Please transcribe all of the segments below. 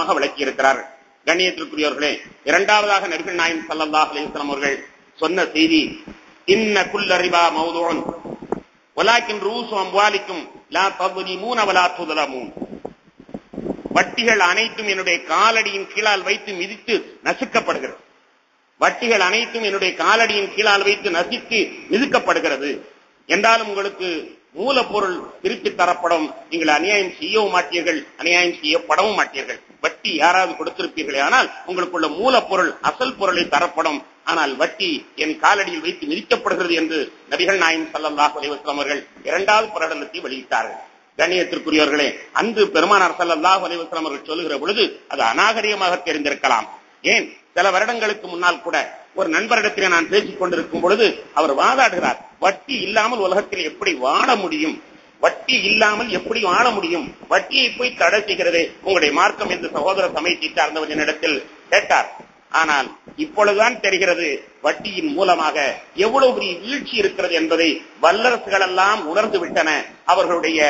விளக்கமாக விளக்கி இருக்கிறார்கள். கண்ணியத்திற்குரியவர்களே, இரண்டாவதாக நபிகள் நாயகம் ஸல்லல்லாஹு அலைஹி வஸல்லம் அவர்கள் சொன்ன செய்தி, இன்ன குல்ல ரிபா மௌதுஉன் வலாக்கின் ரூஸு அம்வாலிக்கும் லா தظلمون ولا تظلمون. வட்டிகள் அனைத்தும் என்னுடைய காலடியின் கீழால் வைத்து மிதித்து நசுக்கப்படுகிறது. வட்டிகள் அனைத்தும் என்னுடைய காலடியின் கீழால் வைத்து நசித்து மிதிக்கப்படுகிறது என்றாலும் உங்களுக்கு மூலப்பொருள் திருப்பி தரப்படும். நீங்கள் அநியாயம் செய்யவும் மாட்டீர்கள், அநியாயம் செய்யப்படவும் மாட்டீர்கள். வட்டி யாராவது கொடுத்திருப்பீர்களே ஆனால் உங்களுக்குள்ள மூலப்பொருள் அசல் பொருளை தரப்படும். ஆனால் வட்டி என் காலடியில் வைத்து மிதிக்கப்படுகிறது என்று நபிகள் நாயகம் ஸல்லல்லாஹு அலைஹி வஸல்லம் அவர்கள் இரண்டாவது பிரகடனத்தை வெளியிட்டார்கள். கண்ணியத்திற்குரியவர்களே, அன்று பெருமானார் ஸல்லல்லாஹு அலைஹி வஸல்லம் அவர்கள் சொல்லுகிற பொழுது அது அநாகரிகமாக தெரிந்திருக்கலாம். ஏன், சில வருடங்களுக்கு முன்னால் கூட ஒரு நண்பரிடத்திலே நான் பேசிக் கொண்டிருக்கும் பொழுது அவர் வாதாடுகிறார், வட்டி இல்லாமல் உலகத்தில் எப்படி வாழ முடியும், வட்டி இல்லாமல் எப்படி வாழ முடியும், வட்டியை போய் தடை செய்கிறதே உங்களுடைய மார்க்கம் என்று சகோதர சமயத்தை சார்ந்தவர் என்னிடத்தில் கேட்டார். ஆனால் இப்பொழுதுதான் தெரிகிறது வட்டியின் மூலமாக எவ்வளவு பெரிய வீழ்ச்சி இருக்கிறது என்பதை வல்லரசுகள் எல்லாம் உணர்ந்து விட்டன. அவர்களுடைய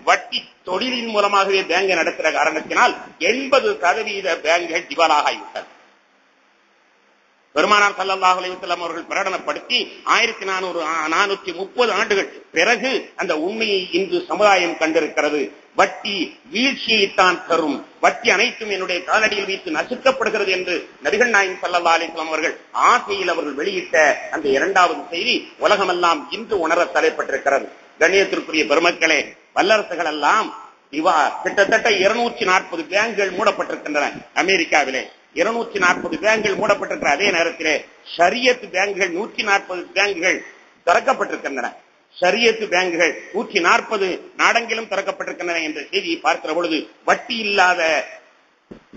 வட்டி தொழிலின் மூலமாகவே பேங்கை நடத்துகிற காரணத்தினால் 80% பேங்குகள் திவாலாக ஆகிவிட்டது. பெருமானார் ஸல்லல்லாஹு அலைஹி வஸல்லம் அவர்கள் பிரகடனப்படுத்தி 1430 ஆண்டுகள் பிறகு அந்த உண்மையை இன்று சமுதாயம் கண்டிருக்கிறது. வட்டி வீழ்ச்சியைத்தான் தரும், வட்டி அனைத்தும் என்னுடைய காலடியில் வைத்து நசுக்கப்படுகிறது என்று நபிகள் நாயகம் ஸல்லல்லாஹு அலைஹி வஸல்லம் அவர்கள் ஆசையில் அவர்கள் வெளியிட்ட அந்த இரண்டாவது செய்தி உலகமெல்லாம் இன்று உணர தலைப்பட்டிருக்கிறது. கண்ணியத்திற்குரிய பெருமக்களே, வல்லரசுகள் எல்லாம் கிட்டத்தட்ட 240 பேங்குகள் மூடப்பட்டிருக்கின்றன. அமெரிக்காவிலே 240 பேங்குகள் மூடப்பட்டிருக்கிற அதே நேரத்திலே ஷரியத் பேங்குகள் 140 பேங்குகள் திறக்கப்பட்டிருக்கின்றன. ஷரியத் பேங்குகள் 140 நாடெங்கிலும் திறக்கப்பட்டிருக்கின்றன என்ற செய்தியை பார்க்கிற பொழுது வட்டி இல்லாத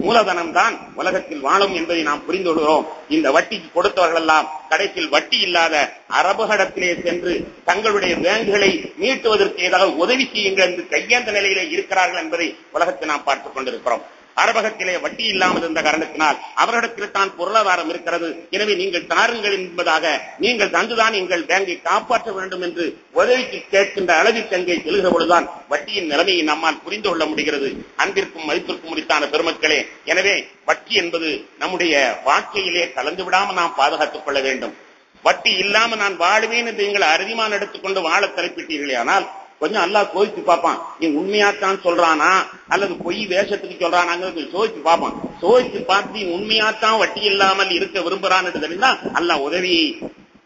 மூலதனம் தான் உலகத்தில் வாழும் என்பதை நாம் புரிந்து கொள்கிறோம். இந்த வட்டிக்கு கொடுத்தவர்கள் எல்லாம் கடைசியில் வட்டி இல்லாத அரபுகளிடத்திலே சென்று தங்களுடைய பேங்குகளை மீட்டுவதற்கு ஏதாவது உதவி செய்யுங்கள் என்று கையேந்த நிலையிலே இருக்கிறார்கள் என்பதை உலகத்தில் நாம் பார்த்துக் கொண்டிருக்கிறோம். அரபகத்திலே வட்டி இல்லாமல் இருந்த காரணத்தினால் அவரிடத்தில் தான் பொருளாதாரம் இருக்கிறது, எனவே நீங்கள் தாருங்கள் என்பதாக நீங்கள் தந்துதான் எங்கள் பேங்கை காப்பாற்ற வேண்டும் என்று உதவிக்கு கேட்கின்ற அளவிற்கு அங்கே செல்கிற பொழுதுதான் வட்டியின் நிலைமையை நம்மால் புரிந்து கொள்ள முடிகிறது. அன்பிற்கும் மதிப்பிற்கும் உரித்தான பெருமக்களே, எனவே வட்டி என்பது நம்முடைய வாழ்க்கையிலே கலந்து விடாமல் நாம் பாதுகாத்துக் கொள்ள வேண்டும். வட்டி இல்லாமல் நான் வாழுவேன் என்று நீங்கள் அறுதிமான் எடுத்துக்கொண்டு வாழ தலைப்பிட்டீர்களே ஆனால் கொஞ்சம் அல்லாஹ் சோதிச்சு பார்ப்பான், நீ உண்மையாத்தான் சொல்றானா அல்லது பொய் வேஷத்துக்கு சொல்றானாங்கிறது சோதிச்சு பார்ப்பான். சோதிச்சு பார்த்து உண்மையாத்தான் வட்டி இல்லாமல் இருக்க விரும்புறான் என்று தெரிந்தால் அல்லாஹ் உதவியை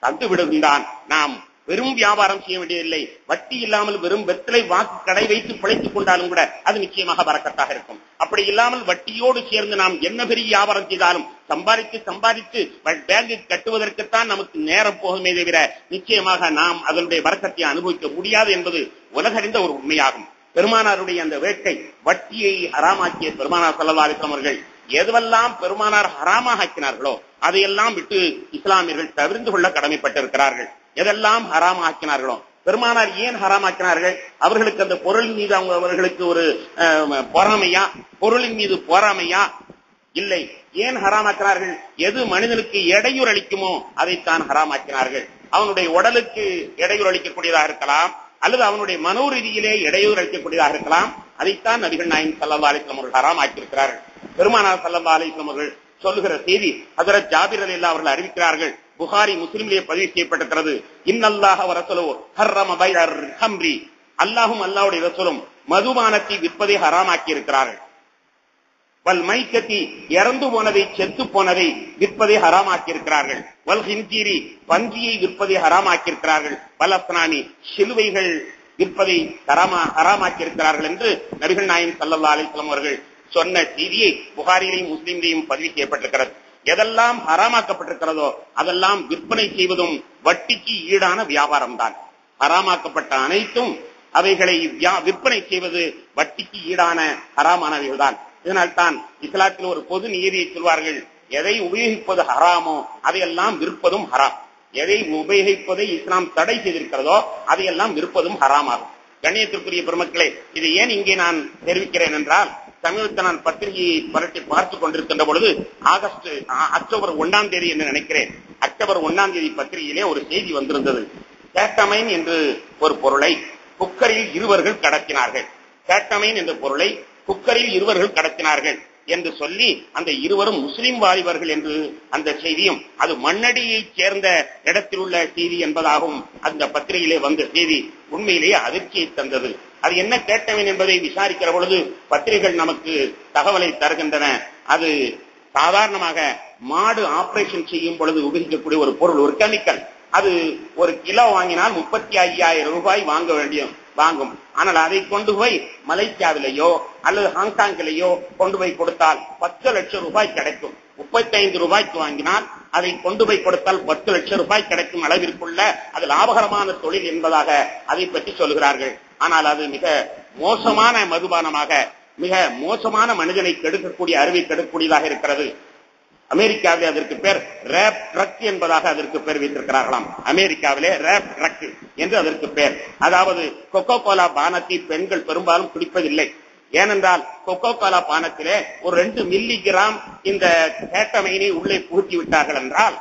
தந்து விடுகின்றான். நாம் வெறும் வியாபாரம் செய்ய வேண்டியதில்லை, வட்டி இல்லாமல் வெறும் வெத்தலை வாக்கு கடை வைத்து பிழைத்துக் கொண்டாலும் கூட அது நிச்சயமாக பரக்கத்தாக இருக்கும். அப்படி இல்லாமல் வட்டியோடு சேர்ந்து நாம் என்ன பெரிய வியாபாரம் செய்தாலும் சம்பாதித்து பேங்கு கட்டுவதற்குத்தான் நமக்கு நேரம் போகுமே தவிர நிச்சயமாக நாம் அதனுடைய பரக்கத்தை அனுபவிக்க முடியாது என்பது உலகறிந்த ஒரு உண்மையாகும். பெருமானாருடைய அந்த வேட்டை வட்டியை ஹராமாக்கிய பெருமானார் ஸல்லல்லாஹு அலைஹி வஸல்லம் அவர்கள் எதுவெல்லாம் பெருமானார் ஹராமாக ஆக்கினார்களோ அதையெல்லாம் விட்டு இஸ்லாமியர்கள் தவிர்த்து கொள்ள கடமைப்பட்டிருக்கிறார்கள். எதெல்லாம் ஹராம் ஆக்கினார்களோ, பெருமானார் ஏன் ஹராம் ஆக்கினார்கள்? அவர்களுக்கு அந்த பொருளின் மீது அவர்களுக்கு ஒரு பொறாமையா, பொருளின் மீது பொறாமையா? இல்லை. ஏன் ஹராமாக்கினார்கள்? எது மனிதனுக்கு இடையூறு அளிக்குமோ அதைத்தான் ஹராமாக்கினார்கள். அவனுடைய உடலுக்கு இடையூறு அளிக்கக்கூடியதாக இருக்கலாம் அல்லது அவனுடைய மனோரீதியிலே இடையூறு அளிக்கக்கூடியதாக இருக்கலாம். அதைத்தான் நபிகள் நாயகம் ஸல்லல்லாஹு அலைஹி வஸல்லம் அவர்கள் ஹராமாக்கியிருக்கிறார்கள். பெருமானார் ஸல்லல்லாஹு அலைஹி வஸல்லம் அவர்கள் சொல்லுகிற செய்தி ஹஜ்ரத் ஜாபிர் ரலியல்லாஹு அவர்கள் அறிவிக்கிறார்கள். புகாரி முஸ்லிமிலே பதிவு செய்யப்பட்டிருக்கிறது. இன்னல்லாஹ வ ரசூலுஹு ஹர்ரம பைஅர் ஹம்ரி, அல்லாஹ்வும் அல்லாஹ்வுடைய ரசூலும் மதுபானத்தை விற்பதை ஹராமாக்கி இருக்கிறார்கள். வல் மைக்கத்தி, இறந்து போனதை செத்து போனதை விற்பதை ஹராமாக்கி இருக்கிறார்கள். வல் ஹின்ஜீரி, பன்றியை விற்பதை ஹராமாக்கி இருக்கிறார்கள். வல் அஸ்னாமி, சிலுவைகள் விற்பதை ஹராமாக்கி இருக்கிறார்கள் என்று நபிகள் நாயகம் ஸல்லல்லாஹு அலைஹி வஸல்லம் அவர்கள் சொன்ன செய்தியை புகாரியிலையும் முஸ்லிமிலையும் பதிவு செய்யப்பட்டிருக்கிறது. எதெல்லாம் ஹராமாக்கப்பட்டிருக்கிறதோ அதெல்லாம் விற்பனை செய்வதும் வட்டிக்கு ஈடான வியாபாரம் தான். ஹராமாக்கப்பட்ட அனைத்தும் அவைகளை விற்பனை செய்வது வட்டிக்கு ஈடான ஹராமானவைகள் தான். இதனால் தான் இஸ்லாத்தில் ஒரு பொது நியதியை சொல்வார்கள், எதை உபயோகிப்பது ஹராமோ அதையெல்லாம் விற்பதும் ஹராம், எதை உபயோகிப்பதை இஸ்லாம் தடை செய்திருக்கிறதோ அதையெல்லாம் விற்பதும் ஹராமாகும். கண்ணியத்திற்குரிய பெருமக்களே, இது ஏன் இங்கே நான் தெரிவிக்கிறேன் என்றால், சமீபத்தில் நான் பத்திரிகையை பரட்டி பார்த்துக் கொண்டிருக்கின்ற பொழுது அக்டோபர் 1ஆம் தேதி என்று நினைக்கிறேன், அக்டோபர் 1ஆம் தேதி பத்திரிகையிலே ஒரு செய்தி வந்திருந்தது. கேட்டமைன் என்று ஒரு பொருளை குக்கரில் இருவர்கள் கடத்தினார்கள். கேட்டமைன் என்ற பொருளை குக்கரில் இருவர்கள் கடத்தினார்கள். என்று சொல்லி அந்த இருவரும் முஸ்லிம் வாலிபர்கள் என்று அந்த செய்தியும் அது மண்ணடியைச் சேர்ந்த இடத்தில் உள்ள செய்தி என்பதாகவும் அந்த பத்திரிகையிலே வந்த செய்தி உண்மையிலேயே அதிர்ச்சியை தந்தது. அது என்ன கேட்டவன் என்பதை விசாரிக்கிற பொழுது பத்திரிகைகள் நமக்கு தகவலை தருகின்றன. அது சாதாரணமாக மாடு ஆபரேஷன் செய்யும் பொழுது உபயோகிக்கக்கூடிய ஒரு பொருள், ஒரு கெமிக்கல். அது ஒரு கிலோ வாங்கினால் 35,000 ரூபாய் வாங்கும். ஆனால் அதை கொண்டு போய் மலேசியாவிலேயோ அல்லது ஹாங்காங்கிலேயோ கொண்டு போய் கொடுத்தால் 10 லட்சம் ரூபாய் கிடைக்கும். 35 ரூபாய்க்கு வாங்கினால் அதை கொண்டு போய் கொடுத்தால் 10 லட்சம் ரூபாய் கிடைக்கும் அளவிற்குள்ள அது லாபகரமான தொழில் என்பதாக அதை பற்றி சொல்கிறார்கள். ஆனால் அது மிக மோசமான மதுபானமாக, மிக மோசமான மனிதனை கெடுக்கக்கூடிய, அறிவை கெடுக்கக்கூடியதாக இருக்கிறது. அமெரிக்காவிலே அதற்கு பேர் ரேப் ட்ரக் என்பதாக அதற்கு பேர் வைத்திருக்கிறார்களாம். அமெரிக்காவிலே ரேப் ட்ரக் என்று அதற்கு பேர். அதாவது கொக்கோ கோலா பானத்தை பெண்கள் பெரும்பாலும் குடிப்பதில்லை. ஏனென்றால் கொக்கோ கோலா பானத்திலே ஒரு 2 மில்லிகிராம் இந்த கேட்டமைனை உள்ளே புகுத்தி விட்டார்கள் என்றால்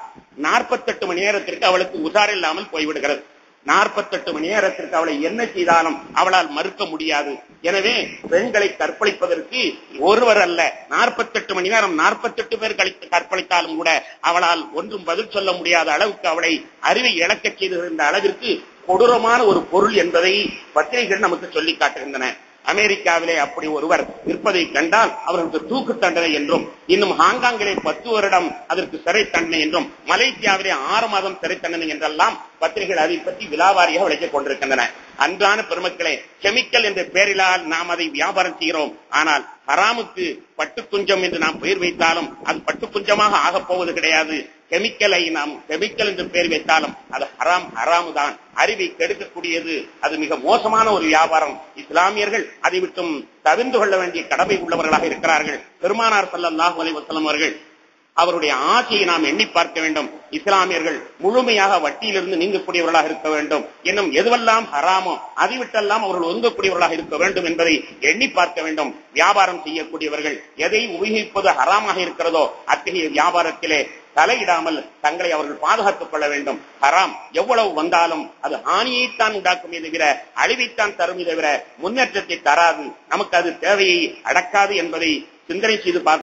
48 மணி நேரத்திற்கு அவளுக்கு உசாரில்லாமல் போய்விடுகிறது. 48 மணி நேரத்திற்கு அவளை என்ன செய்தாலும் அவளால் மறுக்க முடியாது. எனவே பெண்களை கற்பழிப்பதற்கு ஒருவர் அல்ல, 48 மணி நேரம் 48 பேர் கற்பழித்தாலும் கூட அவளால் ஒன்றும் பதில் சொல்ல முடியாத அளவுக்கு அவளை அறிவை இழக்க செய்திருந்த அளவிற்கு கொடூரமான ஒரு பொருள் என்பதை பத்திரிகைகள் நமக்கு சொல்லி காட்டுகின்றன. அமெரிக்காவிலே அப்படி ஒருவர் இருப்பதை கண்டால் அவர்களுக்கு தூக்கு தண்டனை என்றும், இன்னும் ஹாங்காங்கிலே 10 வருடம் அதற்கு சிறை தண்டனை என்றும், மலேசியாவிலே 6 மாதம் சிறை தண்டனை என்றெல்லாம் பத்திரிகைகள் அதை பற்றி விலாவாரியாக விளக்கிக் கொண்டிருக்கின்றன. அன்றான பெருமக்களே, கெமிக்கல் என்ற பெயரிலால் நாம் அதை வியாபாரம் செய்கிறோம். ஆனால் ஹராமுக்கு பட்டு குஞ்சம் என்று நாம் பெயர் வைத்தாலும் அது பட்டு குஞ்சமாக ஆகப் போவது கிடையாது. கெமிக்கலை நாம் கெமிக்கல் என்று பெயர் வைத்தாலும் அது ஹராமு தான், அறிவை கெடுக்கக்கூடியது. அது மிக மோசமான ஒரு வியாபாரம். இஸ்லாமியர்கள் அதை விட்டும் தவிர்த்து கொள்ள வேண்டிய கடமை உள்ளவர்களாக இருக்கிறார்கள். பெருமானார் ஸல்லல்லாஹு அலைஹி வஸல்லம் அவர்கள் அவருடைய ஆசையை நாம் எண்ணி பார்க்க வேண்டும். இஸ்லாமியர்கள் முழுமையாக வட்டியிலிருந்து நீங்கக்கூடியவர்களாக இருக்க வேண்டும். இன்னும் எதுவெல்லாம் ஹராமோ அதை விட்டெல்லாம் அவர்கள் ஒதுங்கக்கூடியவர்களாக இருக்க வேண்டும் என்பதை எண்ணி பார்க்க வேண்டும். வியாபாரம் செய்யக்கூடியவர்கள் எதை உபயோகிப்பது ஹராமாக இருக்கிறதோ அத்தகைய வியாபாரத்திலே தலையிடாமல் தங்களை அவர்கள் பாதுகாத்துக் கொள்ள வேண்டும். ஹராம் எவ்வளவு வந்தாலும் அது ஹானியைத்தான் உண்டாக்குமே தவிர அழிவைத்தான் தரும் தவிர முன்னேற்றத்தை தராது. நமக்கு அது தேவையை அடக்காது என்பதை சிந்தனை செய்து பார்க்க